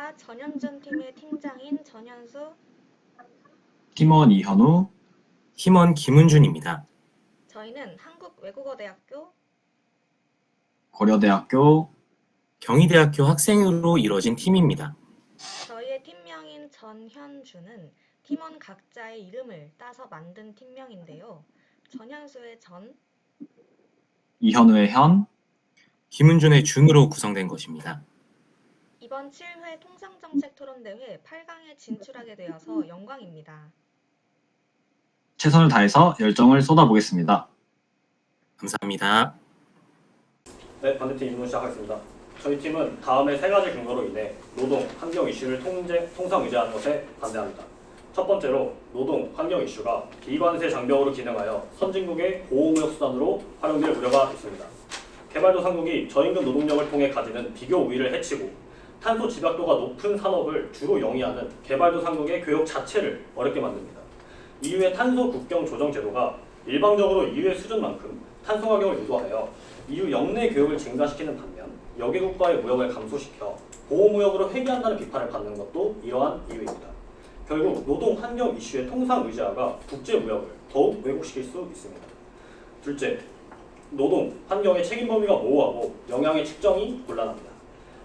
저희가 전현준 팀의 팀장인 전현수, 팀원 이현우, 팀원 김은준입니다. 저희는 한국외국어대학교 고려대학교, 경희대학교 학생으로 이뤄진 팀입니다. 저희의 팀명인 전현주는 팀원 각자의 이름을 따서 만든 팀명인데요. 전현수의 전, 이현우의 현, 김은준의 준으로 구성된 것입니다. 이번 7회 통상정책 토론대회 8강에 진출하게 되어서 영광입니다. 최선을 다해서 열정을 쏟아보겠습니다. 감사합니다. 네, 반대팀 입문 시작하겠습니다. 저희 팀은 다음의 세 가지 근거로 인해 노동, 환경 이슈를 통상 의제하는 것에 반대합니다. 첫 번째로 노동, 환경 이슈가 비관세 장벽으로 기능하여 선진국의 보호무역 수단으로 활용될 우려가 있습니다. 개발도상국이 저임금 노동력을 통해 가지는 비교 우위를 해치고 탄소 집약도가 높은 산업을 주로 영위하는 개발도상국의 교역 자체를 어렵게 만듭니다. EU의 탄소 국경 조정 제도가 일방적으로 EU의 수준만큼 탄소 가격을 유도하여 EU 역내 교역을 증가시키는 반면 여개국과의 무역을 감소시켜 보호무역으로 회귀한다는 비판을 받는 것도 이러한 이유입니다. 결국 노동 환경 이슈의 통상 의제화가 국제 무역을 더욱 왜곡시킬 수 있습니다. 둘째, 노동 환경의 책임 범위가 모호하고 영향의 측정이 곤란합니다.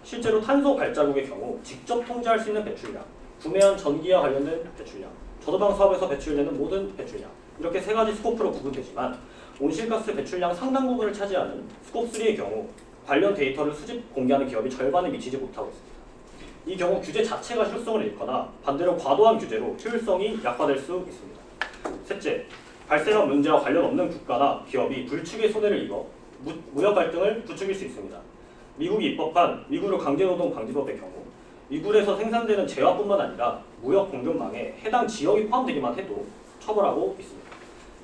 실제로 탄소 발자국의 경우 직접 통제할 수 있는 배출량, 구매한 전기와 관련된 배출량, 저도방 사업에서 배출되는 모든 배출량, 이렇게 세 가지 스코프로 구분되지만 온실가스 배출량 상당 부분을 차지하는 스콥3의 경우 관련 데이터를 수집 공개하는 기업이 절반에 미치지 못하고 있습니다. 이 경우 규제 자체가 실효성을 잃거나 반대로 과도한 규제로 효율성이 약화될 수 있습니다. 셋째, 발생한 문제와 관련 없는 국가나 기업이 불측의 손해를 입어 무역 갈등을 부추길 수 있습니다. 미국이 입법한 미국의 강제노동 방지법의 경우 미국에서 생산되는 재화뿐만 아니라 무역 공급망에 해당 지역이 포함되기만 해도 처벌하고 있습니다.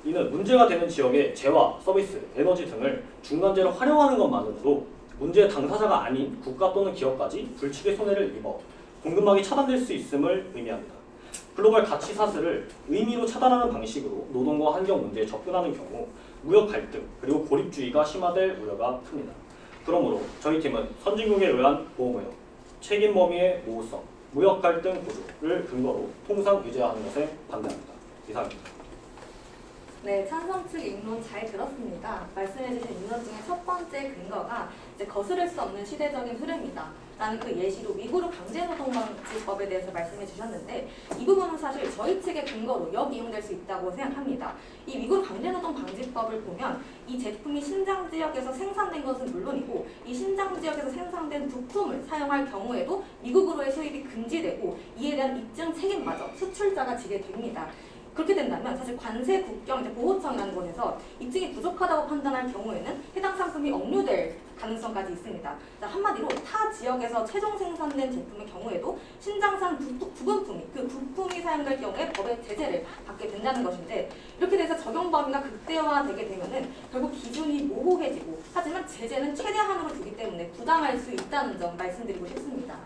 이는 문제가 되는 지역의 재화, 서비스, 에너지 등을 중간재로 활용하는 것만으로도 문제의 당사자가 아닌 국가 또는 기업까지 불측의 손해를 입어 공급망이 차단될 수 있음을 의미합니다. 글로벌 가치 사슬을 의미로 차단하는 방식으로 노동과 환경 문제에 접근하는 경우 무역 갈등 그리고 고립주의가 심화될 우려가 큽니다. 그러므로 저희 팀은 선진국에 의한 보호무역, 책임 범위의 모호성, 무역 갈등 구조를 근거로 통상 의제화하는 것에 반대합니다. 이상입니다. 네, 찬성 측 입론 잘 들었습니다. 말씀해주신 입론 중에 첫 번째 근거가 이제 거스를 수 없는 시대적인 흐름이다 라는 그 예시로 위구르 강제노동방지법에 대해서 말씀해 주셨는데 이 부분은 사실 저희 측의 근거로 역이용될 수 있다고 생각합니다. 이 위구르 강제노동방지법을 보면 이 제품이 신장 지역에서 생산된 것은 물론이고 이 신장 지역에서 생산된 부품을 사용할 경우에도 미국으로의 수입이 금지되고 이에 대한 입증 책임마저 수출자가 지게 됩니다. 그렇게 된다면 사실 관세 국경 보호청이라는 곳에서 입증이 부족하다고 판단할 경우에는 해당 상품이 억류될 가능성까지 있습니다. 한마디로 타 지역에서 최종 생산된 제품의 경우에도 신장산 부분품이 그 부품이 사용될 경우에 법의 제재를 받게 된다는 것인데 이렇게 돼서 적용 범위가 극대화되게 되면은 결국 기준이 모호해지고 하지만 제재는 최대한으로 두기 때문에 부당할 수 있다는 점 말씀드리고 싶습니다.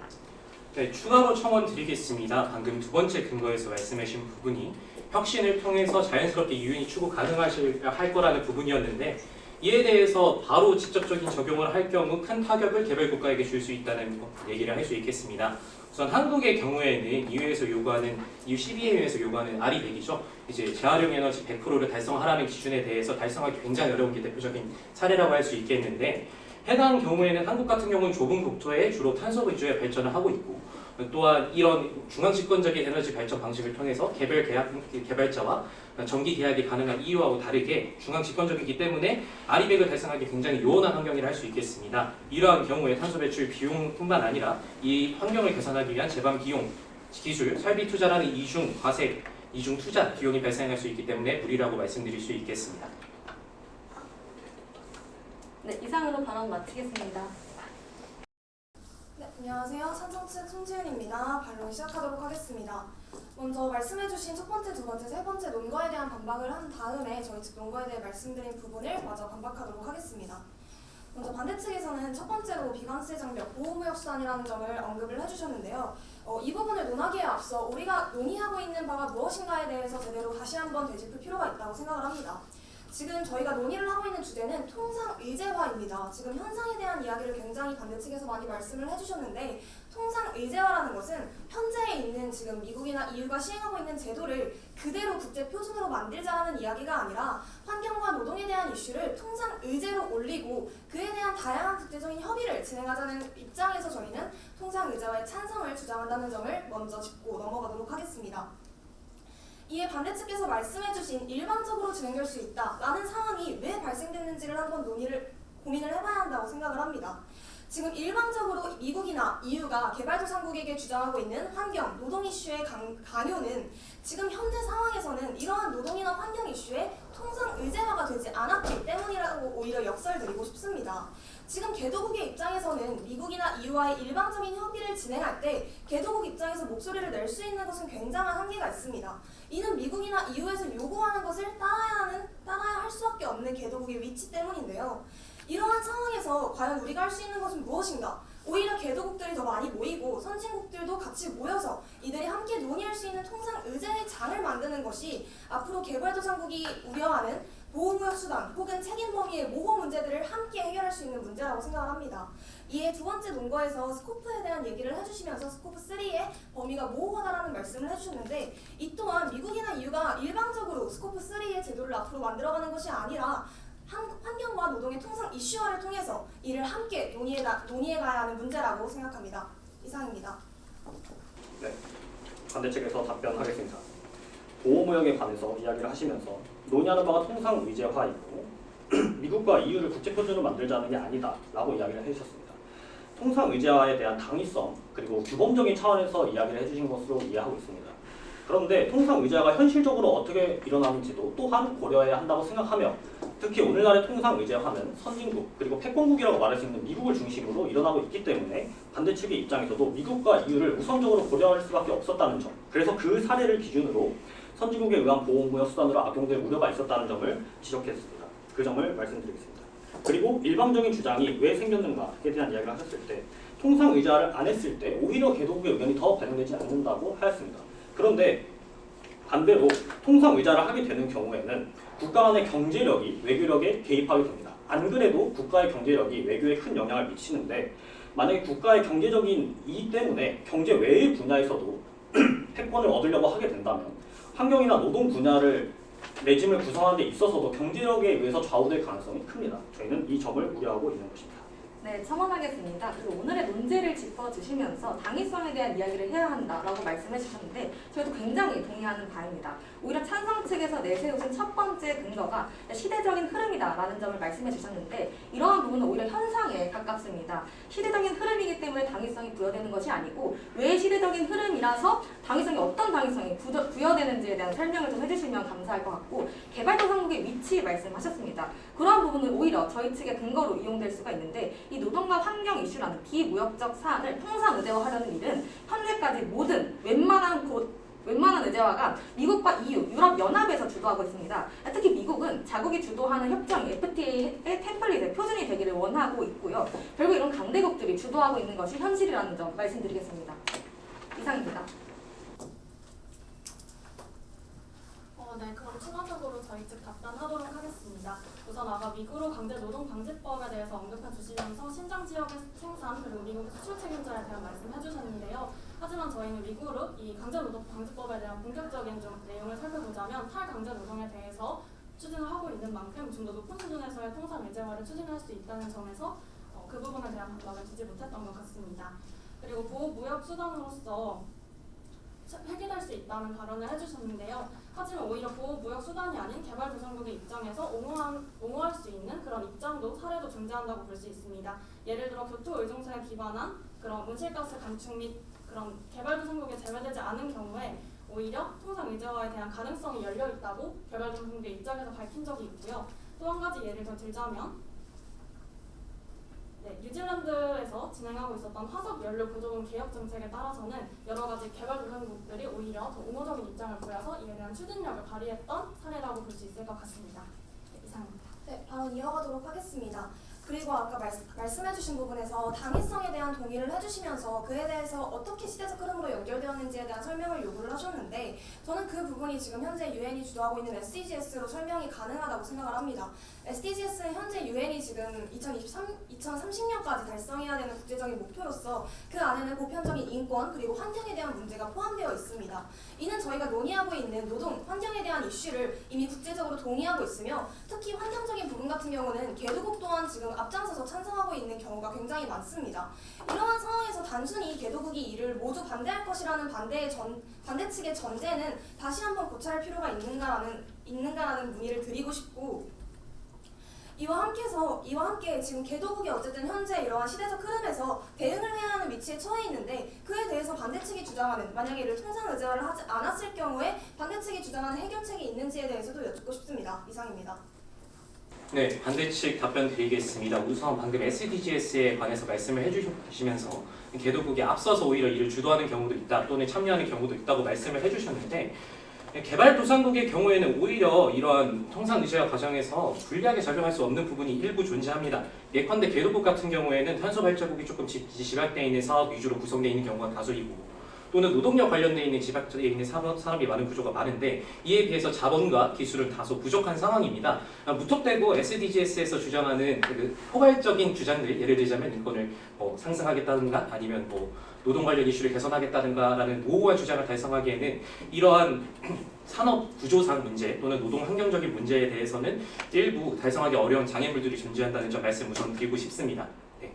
네, 추가로 첨언 드리겠습니다. 방금 두 번째 근거에서 말씀하신 부분이 혁신을 통해서 자연스럽게 유인이 추구 할 거라는 부분이었는데 이에 대해서 바로 직접적인 적용을 할 경우 큰 타격을 개발 국가에게 줄 수 있다는 얘기를 할 수 있겠습니다. 우선 한국의 경우에는 EU에서 요구하는 EU 12회에서 요구하는 RE100이죠. 이제 재활용 에너지 100%를 달성하라는 기준에 대해서 달성하기 굉장히 어려운 게 대표적인 사례라고 할 수 있겠는데 해당 경우에는 한국 같은 경우는 좁은 국토에 주로 탄소 위주의 발전을 하고 있고 또한 이런 중앙집권적인 에너지 발전 방식을 통해서 개발자와 정기 계약이 가능한 EU하고 다르게 중앙집권적이기 때문에 RE100을 달성하기 굉장히 요원한 환경이라 할 수 있겠습니다. 이러한 경우에 탄소 배출 비용뿐만 아니라 이 환경을 개선하기 위한 제반 비용, 기술, 설비 투자라는 이중 과세, 이중 투자 비용이 발생할 수 있기 때문에 무리라고 말씀드릴 수 있겠습니다. 네, 이상으로 발언 마치겠습니다. 네, 안녕하세요. 찬성 측 송지은입니다. 반론 시작하도록 하겠습니다. 먼저 말씀해주신 첫 번째, 두 번째, 세 번째 논거에 대한 반박을 한 다음에 저희 측 논거에 대해 말씀드린 부분을 마저 반박하도록 하겠습니다. 먼저 반대 측에서는 첫 번째로 비관세 장벽, 보호무역 수단이라는 점을 언급을 해주셨는데요. 이 부분을 논하기에 앞서 우리가 논의하고 있는 바가 무엇인가에 대해서 제대로 다시 한번 되짚을 필요가 있다고 생각을 합니다. 지금 저희가 논의를 하고 있는 주제는 통상의제화입니다. 지금 현상에 대한 이야기를 굉장히 반대측에서 많이 말씀을 해주셨는데 통상의제화라는 것은 현재에 있는 지금 미국이나 EU가 시행하고 있는 제도를 그대로 국제 표준으로 만들자라는 이야기가 아니라 환경과 노동에 대한 이슈를 통상의제로 올리고 그에 대한 다양한 국제적인 협의를 진행하자는 입장에서 저희는 통상의제화의 찬성을 주장한다는 점을 먼저 짚고 넘어가도록 하겠습니다. 이에 반대측에서 말씀해주신 일방적으로 진행될 수 있다라는 상황이 왜 발생됐는지를 한번 고민을 해봐야 한다고 생각을 합니다. 지금 일방적으로 미국이나 EU가 개발도상국에게 주장하고 있는 환경, 노동 이슈의 강요는 지금 현재 상황에서는 이러한 노동이나 환경 이슈에 통상의제화가 되지 않았기 때문이라고 오히려 역설드리고 싶습니다. 지금 개도국의 입장에서는 미국이나 EU와의 일방적인 협의를 진행할 때 개도국 입장에서 목소리를 낼 수 있는 것은 굉장한 한계가 있습니다. 이는 미국이나 EU에서 요구하는 것을 따라야 할 수밖에 없는 개도국의 위치 때문인데요. 이러한 상황에서 과연 우리가 할 수 있는 것은 무엇인가? 오히려 개도국들이 더 많이 모이고 선진국들도 같이 모여서 이들이 함께 논의할 수 있는 통상의제의 장을 만드는 것이 앞으로 개발도상국이 우려하는 보호무역 수단 혹은 책임 범위의 모호 문제들을 함께 해결할 수 있는 문제라고 생각을 합니다. 이에 두 번째 논거에서 스코프에 대한 얘기를 해주시면서 스코프 3의 범위가 모호하다라는 말씀을 해주셨는데 이 또한 미국이나 EU가 일방적으로 스코프 3의 제도를 앞으로 만들어가는 것이 아니라 환경과 노동의 통상 이슈화를 통해서 이를 함께 논의해가야 하는 문제라고 생각합니다. 이상입니다. 네, 반대측에서 답변하겠습니다. 보호무역에 관해서 이야기를 하시면서 논의하는 바가 통상의제화이고 미국과 EU를 국제표준으로 만들자는 게 아니다 라고 이야기를 해주셨습니다. 통상의제화에 대한 당위성 그리고 규범적인 차원에서 이야기를 해주신 것으로 이해하고 있습니다. 그런데 통상의제화가 현실적으로 어떻게 일어나는지도 또한 고려해야 한다고 생각하며 특히 오늘날의 통상의제화는 선진국 그리고 패권국이라고 말할 수 있는 미국을 중심으로 일어나고 있기 때문에 반대측의 입장에서도 미국과 EU를 우선적으로 고려할 수밖에 없었다는 점, 그래서 그 사례를 기준으로 선진국에 의한 보호무역 수단으로 악용될 우려가 있었다는 점을 지적했습니다. 그 점을 말씀드리겠습니다. 그리고 일방적인 주장이 왜 생겼는가에 대한 이야기를 하셨을 때 통상의제화를 안 했을 때 오히려 개도국의 의견이 더 반영되지 않는다고 하였습니다. 그런데 반대로 통상의제화를 하게 되는 경우에는 국가 간의 경제력이 외교력에 개입하게 됩니다. 안 그래도 국가의 경제력이 외교에 큰 영향을 미치는데 만약에 국가의 경제적인 이익 때문에 경제 외의 분야에서도 패권을 얻으려고 하게 된다면 환경이나 노동 분야를 레짐을 구성하는 데 있어서도 경제력에 의해서 좌우될 가능성이 큽니다. 저희는 이 점을 우려하고 있는 것입니다. 네, 첨언하겠습니다. 그리고 오늘의 논제를 짚어주시면서 당위성에 대한 이야기를 해야 한다라고 말씀해 주셨는데 저희도 굉장히 동의하는 바입니다. 오히려 찬성 측에서 내세우신 첫 번째 근거가 시대적인 흐름이다라는 점을 말씀해 주셨는데 이러한 부분은 오히려 현상에 가깝습니다. 시대적인 흐름이기 때문에 당위성이 부여되는 것이 아니고 왜 시대적인 흐름이라서 당위성이 어떤 당위성이 부여되는지에 대한 설명을 좀 해주시면 감사할 것 같고 개발도상국의 위치 말씀하셨습니다. 그러한 부분은 오히려 저희 측의 근거로 이용될 수가 있는데 이 노동과 환경 이슈라는 비무역적 사안을 통상의제화하려는 일은 현재까지 모든 웬만한 의제화가 미국과 EU, 유럽연합에서 주도하고 있습니다. 특히 미국은 자국이 주도하는 협정 FTA의 템플릿의 표준이 되기를 원하고 있고요. 결국 이런 강대국들이 주도하고 있는 것이 현실이라는 점 말씀드리겠습니다. 이상입니다. 네, 그럼 추가적으로 저희 측 답변하도록 하겠습니다. 우선 아까 미국으로 강제 노동 방지법에 대해서 언급해 주시면서 신장 지역의 생산 그리고 미국 수출 책임자에 대한 말씀해 주셨는데요. 하지만 저희는 미국으로 이 강제 노동 방지법에 대한 본격적인 좀 내용을 살펴보자면 탈강제 노동에 대해서 추진을 하고 있는 만큼 좀 더 높은 수준에서의 통상의제화를 추진할 수 있다는 점에서 그 부분에 대한 반박을 주지 못했던 것 같습니다. 그리고 보호무역 수단으로서 해결할 수 있다는 발언을 해주셨는데요. 하지만 오히려 보호무역 수단이 아닌 개발도상국의 입장에서 옹호할 수 있는 그런 입장도 사례도 존재한다고 볼 수 있습니다. 예를 들어 교토 의정서에 기반한 그런 온실가스 감축 및 그런 개발도상국에 제외되지 않은 경우에 오히려 통상의제화에 대한 가능성이 열려 있다고 개발도상국의 입장에서 밝힌 적이 있고요. 또 한 가지 예를 더 들자면 뉴질랜드에서 진행하고 있었던 화석연료 보조금 개혁 정책에 따라서는 여러 가지 개발도상국들이 오히려 더 옹호적인 입장을 보여서 이에 대한 추진력을 발휘했던 사례라고 볼 수 있을 것 같습니다. 네, 이상입니다. 네, 바로 이어가도록 하겠습니다. 그리고 아까 말씀해주신 부분에서 당위성에 대한 동의를 해주시면서 그에 대해서 어떻게 시대적 흐름으로 연결되었는지에 대한 설명을 요구를 하셨는데 저는 그 부분이 지금 현재 유엔이 주도하고 있는 SDGs로 설명이 가능하다고 생각을 합니다. SDGs는 현재 유엔이 지금 2030년까지 달성해야 되는 국제적인 목표로서 그 안에는 보편적인 인권 그리고 환경에 대한 문제가 포함되어 있습니다. 이는 저희가 논의하고 있는 노동, 환경에 대한 이슈를 이미 국제적으로 동의하고 있으며 특히 환경적인 부분 같은 경우는 개도국 또한 지금 앞장서서 찬성하고 있는 경우가 굉장히 많습니다. 이러한 상황에서 단순히 개도국이 이를 모두 반대할 것이라는 반대 측의 전제는 다시 한번 고찰할 필요가 있는가라는 문의를 드리고 싶고 이와 함께 지금 개도국이 어쨌든 현재 이러한 시대적 흐름에서 대응을 해야 하는 위치에 처해 있는데 그에 대해서 반대측이 주장하는 만약에 이를 통상 의제화를 하지 않았을 경우에 반대측이 주장하는 해결책이 있는지에 대해서도 여쭙고 싶습니다. 이상입니다. 네, 반대측 답변 드리겠습니다. 우선 방금 SDGs에 관해서 말씀을 해주시면서 개도국이 앞서서 오히려 이를 주도하는 경우도 있다 또는 참여하는 경우도 있다고 말씀을 해주셨는데 개발도상국의 경우에는 오히려 이러한 통상의제화 과정에서 불리하게 작용할 수 없는 부분이 일부 존재합니다. 예컨대 개도국 같은 경우에는 탄소 발자국이 조금 집약되어 있는 사업 위주로 구성되어 있는 경우가 다수이고 또는 노동력 관련되어 있는 집약되어 있는 산업이 많은 구조가 많은데 이에 비해서 자본과 기술은 다소 부족한 상황입니다. 무턱대고 SDGs에서 주장하는 그 포괄적인 주장들, 예를 들자면 인권을 상승하겠다든가 아니면 노동 관련 이슈를 개선하겠다든가라는 모호한 주장을 달성하기에는 이러한 산업 구조상 문제 또는 노동 환경적인 문제에 대해서는 일부 달성하기 어려운 장애물들이 존재한다는 점 말씀 우선 드리고 싶습니다. 네,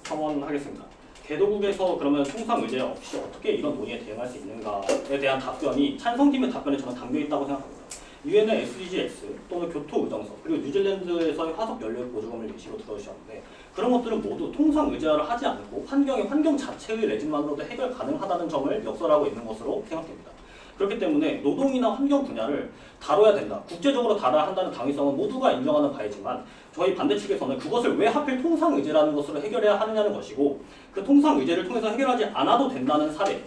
첨언하겠습니다. 개도국에서 그러면 통상 의제 없이 어떻게 이런 논의에 대응할 수 있는가에 대한 답변이 찬성팀의 답변에 저는 담겨 있다고 생각합니다. 유엔의 SDGs 또는 교토 의정서 그리고 뉴질랜드에서의 화석 연료 보조금을 예시로 들어주셨는데 그런 것들은 모두 통상 의제화를 하지 않고 환경 자체의 레짐만으로도 해결 가능하다는 점을 역설하고 있는 것으로 생각됩니다. 그렇기 때문에 노동이나 환경 분야를 다뤄야 된다. 국제적으로 다뤄야 한다는 당위성은 모두가 인정하는 바이지만 저희 반대 측에서는 그것을 왜 하필 통상의제라는 것으로 해결해야 하느냐는 것이고 그 통상의제를 통해서 해결하지 않아도 된다는 사례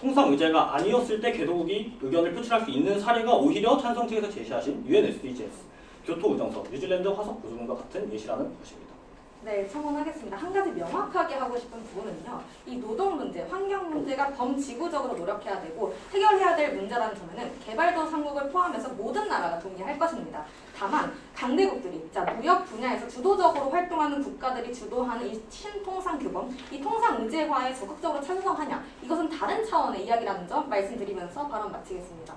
통상의제가 아니었을 때 개도국이 의견을 표출할 수 있는 사례가 오히려 찬성 측에서 제시하신 UN SDGs, 교토 의정서, 뉴질랜드 화석 보조금과 같은 예시라는 것입니다. 네, 첨언하겠습니다. 한 가지 명확하게 하고 싶은 부분은요. 이 노동 문제, 환경 문제가 범지구적으로 노력해야 되고 해결해야 될 문제라는 점에는 개발도상국을 포함해서 모든 나라가 동의할 것입니다. 다만 강대국들이 무역 분야에서 주도적으로 활동하는 국가들이 주도하는 이 신통상 규범, 이 통상 의제화에 적극적으로 찬성하냐 이것은 다른 차원의 이야기라는 점 말씀드리면서 발언 마치겠습니다.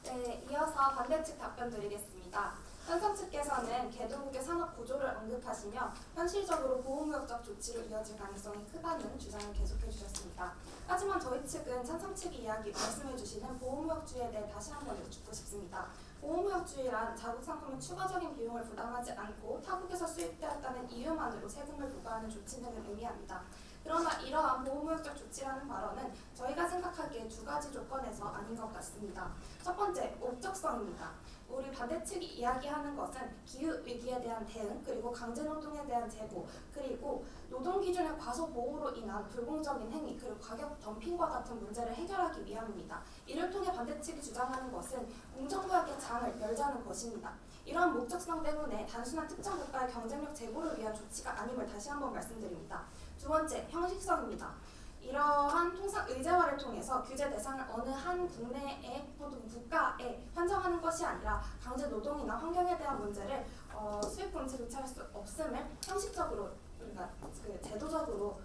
네, 이어서 반대측 답변 드리겠습니다. 찬성 측께서는 개도국의 산업 구조를 언급하시며 현실적으로 보호무역적 조치로 이어질 가능성이 크다는 주장을 계속해 주셨습니다. 하지만 저희 측은 찬성 측이 말씀해 주시는 보호무역주의에 대해 다시 한번 여쭙고 싶습니다. 보호무역주의란 자국 상품의 추가적인 비용을 부담하지 않고 타국에서 수입되었다는 이유만으로 세금을 부과하는 조치 등을 의미합니다. 그러나 이러한 보호무역적 조치라는 발언은 저희가 생각하기에 두 가지 조건에서 아닌 것 같습니다. 첫 번째, 목적성입니다. 우리 반대측이 이야기하는 것은 기후위기에 대한 대응, 그리고 강제노동에 대한 제고, 그리고 노동기준의 과소보호로 인한 불공정인 행위, 그리고 가격 덤핑과 같은 문제를 해결하기 위함입니다. 이를 통해 반대측이 주장하는 것은 공정무역의 장을 열자는 것입니다. 이러한 목적성 때문에 단순한 특정 국가의 경쟁력 제고를 위한 조치가 아님을 다시 한번 말씀드립니다. 두 번째, 형식성입니다. 이러한 통상 의제화를 통해서 규제 대상을 어느 한 국내에 혹은 국가에 한정하는 것이 아니라 강제 노동이나 환경에 대한 문제를 수입공제 조치할 수 없음을 형식적으로 우리가 제도적으로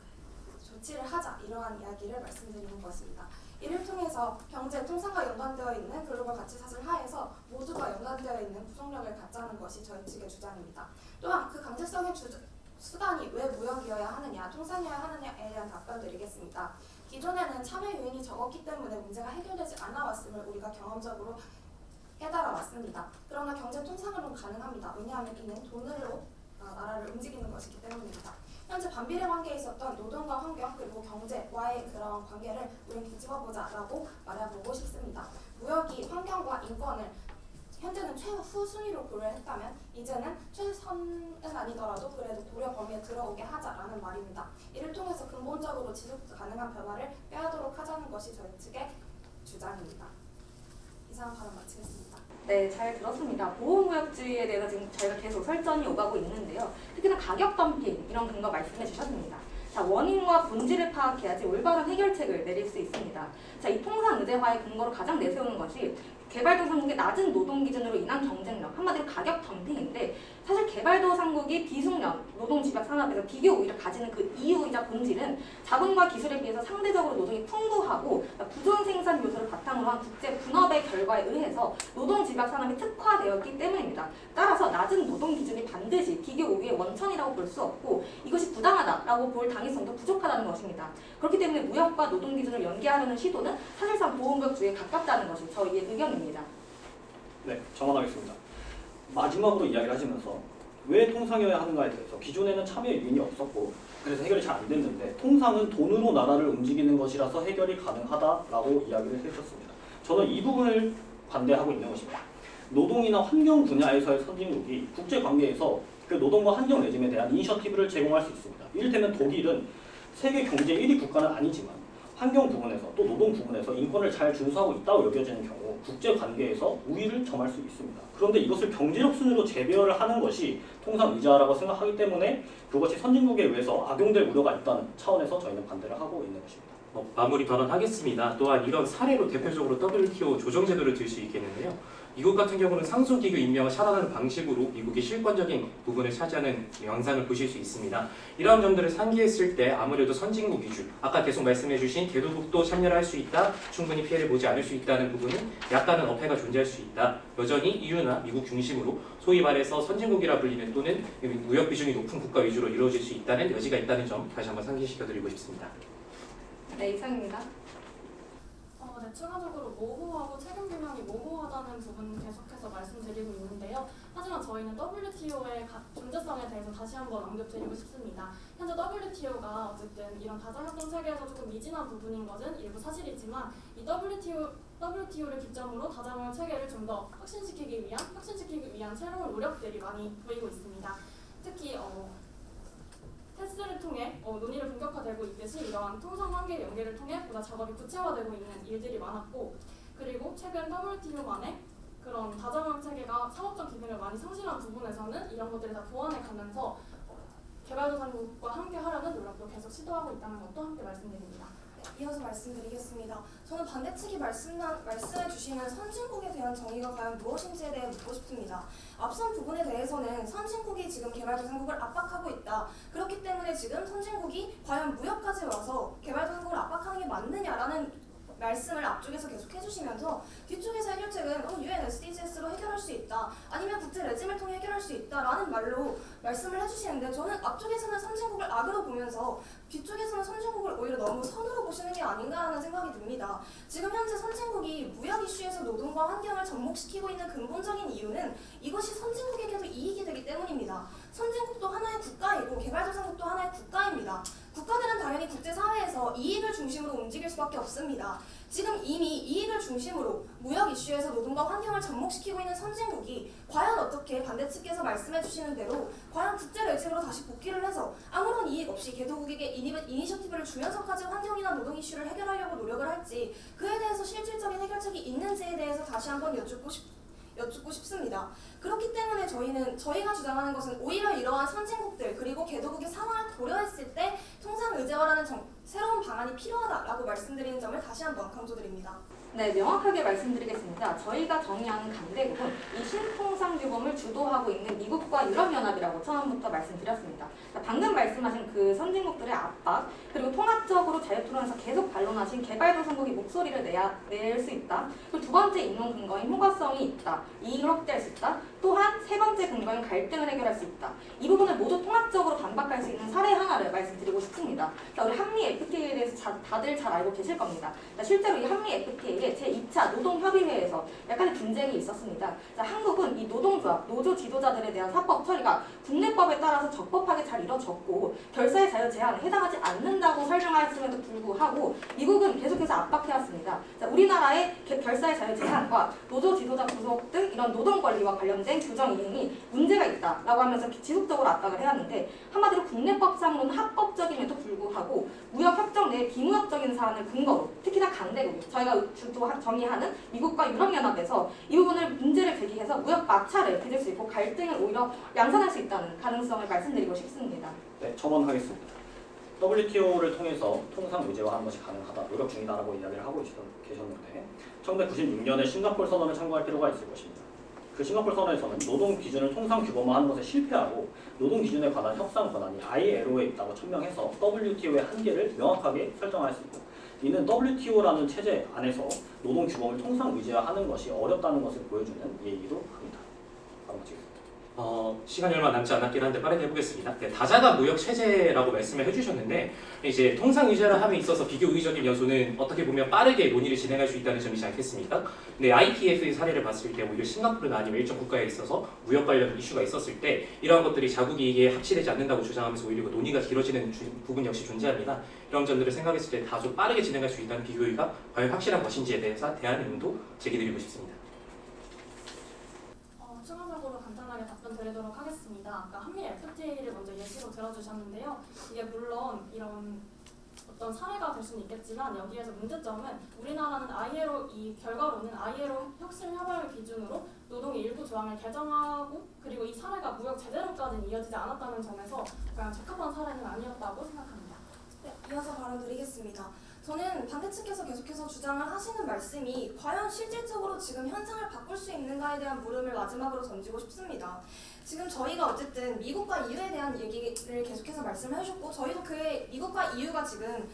조치를 하자 이러한 이야기를 말씀드리는 것입니다. 이를 통해서 경제 통상과 연관되어 있는 글로벌 가치사슬 하에서 모두가 연관되어 있는 구속력을 갖자는 것이 저희 측의 주장입니다. 또한 그 강제성의 수단이 왜 무역이어야 하느냐, 통상이어야 하느냐에 대한 답변 드리겠습니다. 기존에는 참여 요인이 적었기 때문에 문제가 해결되지 않아 왔음을 우리가 경험적으로 깨달아 왔습니다. 그러나 경제 통상으로는 가능합니다. 왜냐하면 이는 돈으로 나라를 움직이는 것이기 때문입니다. 현재 반비례 관계에 있었던 노동과 환경 그리고 경제와의 그런 관계를 우린 뒤집어보자라고 말해보고 싶습니다. 무역이 환경과 인권을 현재는 최후순위로 고려했다면 이제는 최선은 아니더라도 그래도 고려 범위에 들어오게 하자라는 말입니다. 이를 통해서 근본적으로 지속 가능한 변화를 꾀하도록 하자는 것이 저희 측의 주장입니다. 이상 이상 발언 마치겠습니다. 네, 잘 들었습니다. 보호무역주의에 대해서 지금 저희가 계속 설전이 오가고 있는데요. 특히나 가격 덤핑 이런 근거 말씀해 주셨습니다. 자, 원인과 본질을 파악해야지 올바른 해결책을 내릴 수 있습니다. 자, 이 통상의제화의 근거로 가장 내세우는 것이 개발도상국의 낮은 노동 기준으로 인한 경쟁력, 한마디로 가격 덤핑인데 사실 개발도상국이 비숙련, 노동집약 산업에서 비교 우위를 가지는 그 이유이자 본질은 자본과 기술에 비해서 상대적으로 노동이 풍부하고 부존 생산 요소를 바탕으로 한 국제 분업의 결과에 의해서 노동집약 산업이 특화되었기 때문입니다. 따라서 낮은 노동 기준이 반드시 비교 우위의 원천이라고 볼 수 없고 이것이 부당하다라고 볼 당위성도 부족하다는 것입니다. 그렇기 때문에 무역과 노동 기준을 연계하려는 시도는 사실상 보호무역주의에 가깝다는 것이 저희의 의견입니다. 네, 정언하겠습니다. 마지막으로 이야기를 하시면서 왜 통상이어야 하는가에 대해서 기존에는 참여 유인이 없었고 그래서 해결이 잘 안 됐는데 통상은 돈으로 나라를 움직이는 것이라서 해결이 가능하다라고 이야기를 해주셨습니다. 저는 이 부분을 반대하고 있는 것입니다. 노동이나 환경 분야에서의 선진국이 국제관계에서 그 노동과 환경 레짐에 대한 이니셔티브를 제공할 수 있습니다. 이를테면 독일은 세계 경제 1위 국가는 아니지만 환경 부분에서 또 노동 부분에서 인권을 잘 준수하고 있다고 여겨지는 경우 국제관계에서 우위를 점할 수 있습니다. 그런데 이것을 경제력 순으로 재배열을 하는 것이 통상의자라고 생각하기 때문에 그것이 선진국에 의해서 악용될 우려가 있다는 차원에서 저희는 반대를 하고 있는 것입니다. 마무리 발언하겠습니다. 또한 이런 사례로 대표적으로 WTO 조정제도를 들 수 있겠는데요. 미국 같은 경우는 상소기구 임명을 차단하는 방식으로 미국의 실권적인 부분을 차지하는 영상을 보실 수 있습니다. 이러한 점들을 상기했을 때 아무래도 선진국 위주, 아까 계속 말씀해주신 개도국도 참여를 할 수 있다, 충분히 피해를 보지 않을 수 있다는 부분은 약간은 어폐가 존재할 수 있다. 여전히 EU나 미국 중심으로 소위 말해서 선진국이라 불리는 또는 무역 비중이 높은 국가 위주로 이루어질 수 있다는 여지가 있다는 점 다시 한번 상기시켜드리고 싶습니다. 네, 이상입니다. 네, 추가적으로 모호하고 책임 규명이 모호하다는 부분 계속해서 말씀드리고 있는데요. 하지만 저희는 WTO의 존재성에 대해서 다시 한번 언급드리고 싶습니다. 현재 WTO가 어쨌든 이런 다자협정 체계에서 조금 미진한 부분인 것은 일부 사실이지만 이 WTO를 기점으로 다자무역 체계를 좀 더 혁신시키기 위한 새로운 노력들이 많이 보이고 있습니다. 특히 테스트를 통해 논의를 본격화되고 있듯이 이러한 통상 관계 연계를 통해 보다 작업이 구체화되고 있는 일들이 많았고, 그리고 최근 WTO만의 그런 다자무역 체계가 상업적 기능을 많이 상실한 부분에서는 이런 것들을 다 보완해 가면서 개발도상국과 함께 하려는 노력도 계속 시도하고 있다는 것도 함께 말씀드립니다. 네, 이어서 말씀드리겠습니다. 저는 반대측이 말씀해 주시는 선진국에 대한 정의가 과연 무엇인지에 대해 묻고 싶습니다. 앞선 부분에 대해서는 선진국이 지금 개발도상국을 압박하고 있다. 그렇기 때문에 지금 선진국이 과연 무역까지 와서 개발도상국을 압박하는 게 맞느냐라는 말씀을 앞쪽에서 계속 해주시면서 뒤쪽에서 해결책은 UN SDGs로 해결할 수 있다, 아니면 국제 레짐을 통해 해결할 수 있다라는 말로 말씀을 해주시는데, 저는 앞쪽에서는 선진국을 악으로 보면서 뒤쪽에서는 선진국을 오히려 너무 선으로 보시는 게 아닌가 하는 생각이 듭니다. 지금 현재 선진국이 무역 이슈에서 노동과 환경을 접목시키고 있는 근본적인 이유는 이것이 선진국에게도 이익이 되기 때문입니다. 선진국도 하나의 국가이고 개발도상국도 하나의 국가입니다. 국가들은 당연히 국제사회에서 이익을 중심으로 움직일 수밖에 없습니다. 지금 이미 이익을 중심으로 무역 이슈에서 노동과 환경을 접목시키고 있는 선진국이 과연 어떻게 반대측에서 말씀해 주시는 대로 과연 국제 레짐으로 다시 복귀를 해서 아무런 이익 없이 개도국에게 이니셔티브를 주면서까지 환경이나 노동 이슈를 해결하려고 노력을 할지, 그에 대해서 실질적인 해결책이 있는지에 대해서 다시 한번 여쭙고 싶습니다. 그렇기 때문에 저희가 주장하는 것은 오히려 이러한 선진국들 그리고 개도국의 상황을 고려했을 때 통상의제화라는 새로운 방안이 필요하다라고 말씀드리는 점을 다시 한번 강조드립니다. 네, 명확하게 말씀드리겠습니다. 저희가 정의하는 강대국은 이 신통상규범을 주도하고 있는 미국과 유럽연합이라고 처음부터 말씀드렸습니다. 방금 말씀하신 그 선진국들의 압박, 그리고 통합적으로 자유토론에서 계속 반론하신 개발도상국이 목소리를 낼 수 있다. 그리고 두 번째 인론 근거인 효과성이 있다. 이익을 확대할 수 있다. 또한 세 번째 근거인 갈등을 해결할 수 있다. 이 부분을 모두 통합적으로 반박할 수 있는 사례 하나를 말씀드리고 싶습니다. 자, 우리 한미 FTA에 대해서 다들 잘 알고 계실 겁니다. 자, 실제로 이 한미 FTA에 제2차 노동협의회에서 약간의 분쟁이 있었습니다. 자, 한국은 이 노동조합, 노조 지도자들에 대한 사법 처리가 국내법에 따라서 적법하게 잘 이뤄졌고 결사의 자유 제한에 해당하지 않는다고 설명하였음에도 불구하고 미국은 계속해서 압박해왔습니다. 자, 우리나라의 결사의 자유 제한과 노조 지도자 구속 등 이런 노동 권리와 관련된 규정 이행이 문제가 있다라고 하면서 지속적으로 압박을 해왔는데, 한마디로 국내법상으로는 합법적임에도 불구하고 무역협정 내 비무역적인 사안을 근거로 특히나 강대국, 저희가 정의하는 미국과 유럽연합에서 이 부분을 문제를 제기해서 무역 마찰을 빚을 수 있고 갈등을 오히려 양산할 수 있다는 가능성을 말씀드리고 싶습니다. 네, 첨언하겠습니다. WTO를 통해서 통상 의제화하는 것이 가능하다, 노력 중이다라고 이야기를 하고 계셨는데 1996년에 싱가포르 선언을 참고할 필요가 있을 것입니다. 그 싱가포르 선언에서는 노동 기준을 통상 규범화하는 것에 실패하고 노동 기준에 관한 협상 권한이 ILO에 있다고 천명해서 WTO의 한계를 명확하게 설정하였습니다. 이는 WTO라는 체제 안에서 노동 규범을 통상 의제화하는 것이 어렵다는 것을 보여주는 예이기도 합니다. 바로 마치겠습니다. 시간이 얼마 남지 않았긴 한데 빠르게 해보겠습니다. 네, 다자가 무역 체제라고 말씀을 해주셨는데 이제 통상 의제를 함에 있어서 비교 의의적인 요소는 어떻게 보면 빠르게 논의를 진행할 수 있다는 점이지 않겠습니까? 네, IPF의 사례를 봤을 때 오히려 싱가포르나 아니면 일정 국가에 있어서 무역 관련 이슈가 있었을 때 이러한 것들이 자국 이익에 합치되지 않는다고 주장하면서 오히려 논의가 길어지는 부분 역시 존재합니다. 이런 점들을 생각했을 때 다소 빠르게 진행할 수 있다는 비교 의의가 과연 확실한 것인지에 대해서 대한 의문도 제기드리고 싶습니다. 추가적으로 간단하게 답변 드리도록 하겠습니다. 아까 한미 FTA를 먼저 예시로 들어주셨는데요. 이게 물론 이런 어떤 사례가 될 수는 있겠지만 여기에서 문제점은 우리나라는 ILO 이 결과로는 ILO 혁신 협약을 기준으로 노동의 일부 조항을 개정하고 그리고 이 사례가 무역 제재로까지는 이어지지 않았다는 점에서 과연 적합한 사례는 아니었다고 생각합니다. 네, 이어서 발언 드리겠습니다. 저는 반대 측에서 계속해서 주장을 하시는 말씀이 과연 실질적으로 지금 현상을 바꿀 수 있는가에 대한 물음을 마지막으로 던지고 싶습니다. 지금 저희가 어쨌든 미국과 EU에 대한 얘기를 계속해서 말씀해 주셨고 저희도 그 미국과 EU가 지금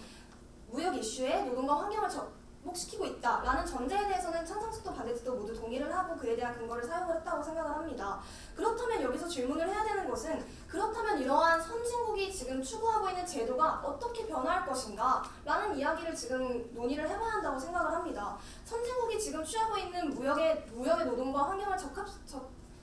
무역 이슈에 노동과 환경을 접목시키고 있다라는 전제에 대해서는 찬성 측도 반대 측도 모두 동의를 하고 그에 대한 근거를 사용을 했다고 생각을 합니다. 그렇다면 여기서 질문을 해야 되는 것은 그렇다면 이러한 선진국이 지금 추구하고 있는 제도가 어떻게 변화할 것인가 라는 이야기를 지금 논의를 해봐야 한다고 생각을 합니다. 선진국이 지금 취하고 있는 무역의 노동과 환경을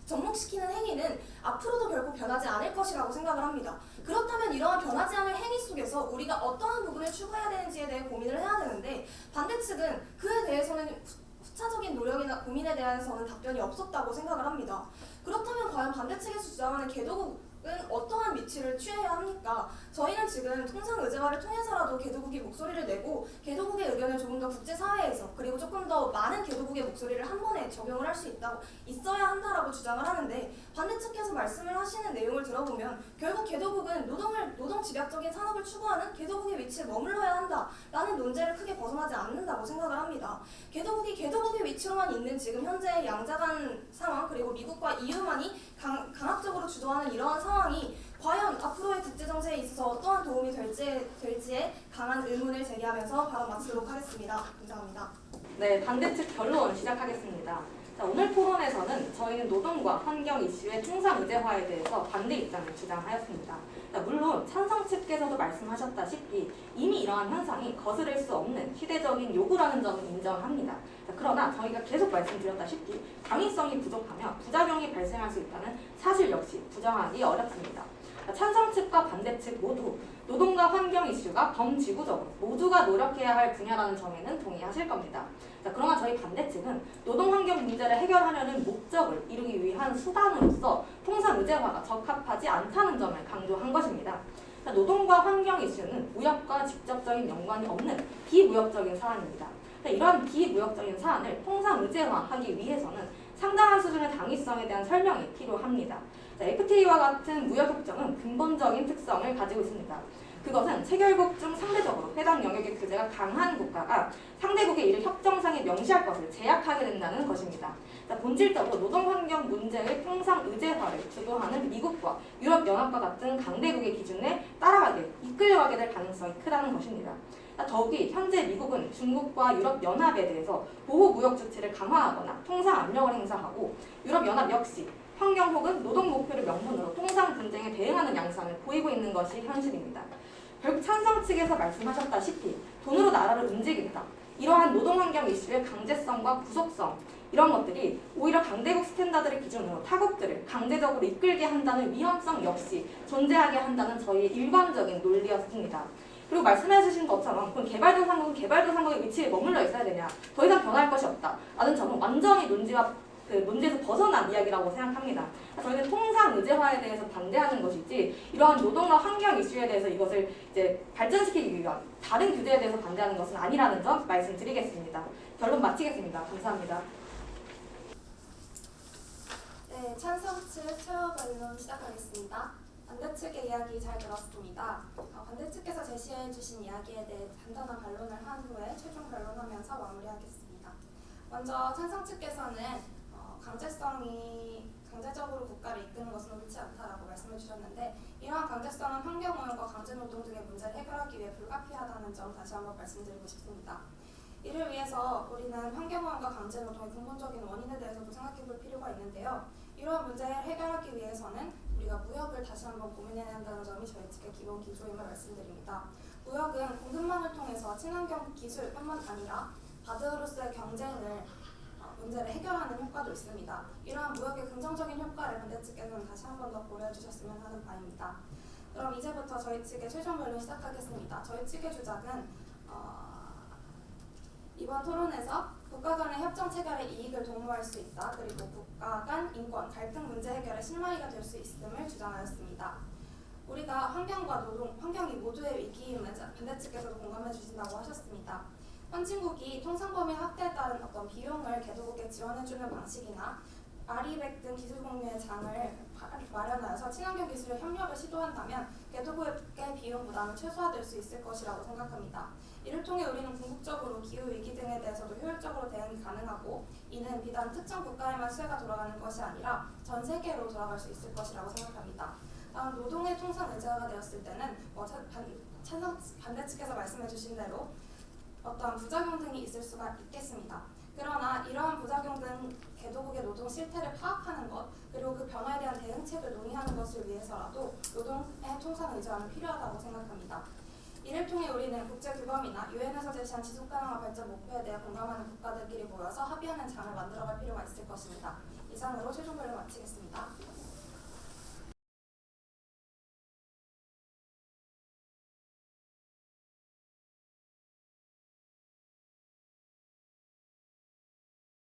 접목시키는 행위는 앞으로도 결코 변하지 않을 것이라고 생각을 합니다. 그렇다면 이러한 변하지 않을 행위 속에서 우리가 어떠한 부분을 추구해야 되는지에 대해 고민을 해야 되는데 반대 측은 그에 대해서는 후차적인 노력이나 고민에 대해서는 답변이 없었다고 생각을 합니다. 그렇다면 과연 반대 측에서 주장하는 개도국은 어떠한 위치를 취해야 합니까? 저희는 지금 통상 의제화를 통해서라도 개도국이 목소리를 내고 개도국의 의견을 조금 더 국제사회에서 그리고 조금 더 많은 개도국의 목소리를 한 번에 적용을 할 수 있어야 한다라고 주장을 하는데 반대 측에서 말씀을 하시는 내용을 들어보면 결국 개도국은 노동 집약적인 산업을 추구하는 개도국의 위치에 머물러야 한다라는 논제를 크게 벗어나지 않는다고 생각을 합니다. 개도국이 개도국의 위치로만 있는 지금 현재의 양자간 상황 그리고 미국과 EU만이 강압적으로 주도하는 이러한 상황이 과연 앞으로의 국제정세에 있어서 어떠한 도움이 될지에 강한 의문을 제기하면서 발언 마치도록 하겠습니다. 감사합니다. 네, 반대 측 결론 시작하겠습니다. 자, 오늘 토론에서는 저희는 노동과 환경 이슈의 통상 의제화에 대해서 반대 입장을 주장하였습니다. 자, 물론 찬성 측께서도 말씀하셨다시피 이미 이러한 현상이 거스를 수 없는 시대적인 요구라는 점을 인정합니다. 자, 그러나 저희가 계속 말씀드렸다시피 당위성이 부족하며 부작용이 발생할 수 있다는 사실 역시 부정하기 어렵습니다. 찬성 측과 반대 측 모두 노동과 환경 이슈가 범지구적으로 모두가 노력해야 할 분야라는 점에는 동의하실 겁니다. 자, 그러나 저희 반대 측은 노동 환경 문제를 해결하려는 목적을 이루기 위한 수단으로서 통상 의제화가 적합하지 않다는 점을 강조한 것입니다. 자, 노동과 환경 이슈는 무역과 직접적인 연관이 없는 비무역적인 사안입니다. 자, 이러한 비무역적인 사안을 통상 의제화하기 위해서는 상당한 수준의 당위성에 대한 설명이 필요합니다. 자, FTA와 같은 무역협정은 근본적인 특성을 가지고 있습니다. 그것은 체결국 중 상대적으로 해당 영역의 규제가 강한 국가가 상대국의 이를 협정상에 명시할 것을 제약하게 된다는 것입니다. 자, 본질적으로 노동환경 문제의 통상 의제화를 주도하는 미국과 유럽연합과 같은 강대국의 기준에 따라가게 이끌려가게 될 가능성이 크다는 것입니다. 더욱이 현재 미국은 중국과 유럽연합에 대해서 보호무역 조치를 강화하거나 통상 압력을 행사하고 유럽연합 역시 환경 혹은 노동 목표를 명분으로 통상 분쟁에 대응하는 양상을 보이고 있는 것이 현실입니다. 결국 찬성 측에서 말씀하셨다시피 돈으로 나라를 움직인다. 이러한 노동환경 이슈의 강제성과 구속성 이런 것들이 오히려 강대국 스탠다드를 기준으로 타국들을 강제적으로 이끌게 한다는 위험성 역시 존재하게 한다는 저희의 일관적인 논리였습니다. 그리고 말씀해주신 것처럼 그럼 개발도상국은 개발도상국의 위치에 머물러 있어야 되냐 더 이상 변할 것이 없다 라는 점은 완전히 논지와 그 문제에서 벗어난 이야기라고 생각합니다. 저희는 통상 의제화에 대해서 반대하는 것이지 이러한 노동과 환경 이슈에 대해서 이것을 이제 발전시키기 위한 다른 규제에 대해서 반대하는 것은 아니라는 점 말씀드리겠습니다. 결론 마치겠습니다. 감사합니다. 네, 찬성 측 최후 변론 시작하겠습니다. 반대 측의 이야기 잘 들었습니다. 반대 측께서 제시해 주신 이야기에 대해 간단한 반론을 한 후에 최종 변론하면서 마무리하겠습니다. 먼저 찬성 측께서는 강제성이 강제적으로 국가를 이끄는 것은 옳지 않다라고 말씀해 주셨는데 이러한 강제성은 환경오염과 강제노동 등의 문제를 해결하기 위해 불가피하다는 점 다시 한번 말씀드리고 싶습니다. 이를 위해서 우리는 환경오염과 강제노동의 근본적인 원인에 대해서도 생각해 볼 필요가 있는데요. 이러한 문제를 해결하기 위해서는 우리가 무역을 다시 한번 고민해야 한다는 점이 저희 측의 기본 기조임을 말씀드립니다. 무역은 공급망을 통해서 친환경 기술뿐만 아니라 바드로서의 경쟁을 문제를 해결하는 효과도 있습니다. 이러한 무역의 긍정적인 효과를 반대 측에서는 다시 한 번 더 고려해 주셨으면 하는 바입니다. 그럼 이제부터 저희 측의 최종 변론 시작하겠습니다. 저희 측의 주장은 이번 토론에서 국가 간의 협정 체결에 이익을 도모할 수 있다. 그리고 국가 간 인권, 갈등 문제 해결의 실마리가 될 수 있음을 주장하였습니다. 우리가 환경과 노동, 환경이 모두의 위기임을 반대 측에서도 공감해 주신다고 하셨습니다. 선진국이 통상범위 확대에 따른 어떤 비용을 개도국에 지원해주는 방식이나 아리백 등 기술 공유의 장을 마련하여서 친환경 기술의 협력을 시도한다면 개도국의 비용 부담은 최소화될 수 있을 것이라고 생각합니다. 이를 통해 우리는 궁극적으로 기후 위기 등에 대해서도 효율적으로 대응이 가능하고 이는 비단 특정 국가에만 시대가 돌아가는 것이 아니라 전 세계로 돌아갈 수 있을 것이라고 생각합니다. 다음 노동의 통상 의제화가 되었을 때는 반대 측에서 말씀해 주신 대로 어떠한 부작용 등이 있을 수가 있겠습니다. 그러나 이러한 부작용 등 개도국의 노동 실태를 파악하는 것 그리고 그 변화에 대한 대응책을 논의하는 것을 위해서라도 노동의 통상 의제화는 필요하다고 생각합니다. 이를 통해 우리는 국제규범이나 유엔에서 제시한 지속가능한 발전 목표에 대해 공감하는 국가들끼리 모여서 합의하는 장을 만들어갈 필요가 있을 것입니다. 이상으로 최종 변론 마치겠습니다.